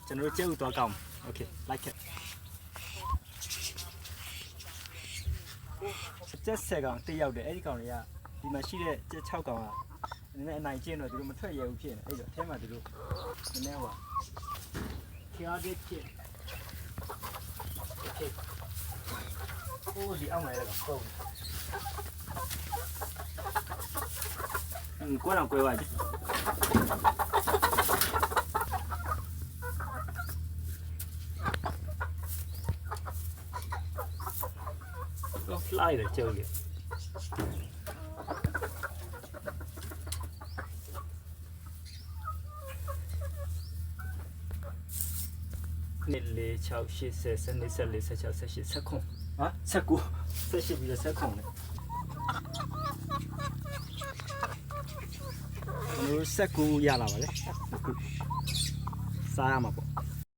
ကျွန်တော်တို့ကျဲဥသွားကောင်း Okay like it ကျက်10ကောင်တိရောက်တယ်အဲ့ဒီကောင်တွေကဒီမှာရှိတဲ့ကျက်6ကောင်ကနည်းနည်းအနိုင်ကျင့်တော့သူတို့မထွက်ရဘူးဖြစ်နေအဲ့တော့အဲမှာသူတို့နည်းနည်းဟိုခရတဲ့ဖြစ် Okay ဟိုဒီအောင်လိုက်တော့ဟုတ်ကွာတော့ကွဲပါပြီတော့ fly တယ်ကျုပ်လေနှစ်လေး6 80 74 16 18 19ဟာ19 18ပြီးတော့19နဲ့ကျွန်တော်19ရလာပါလေစားရမှာပေါ့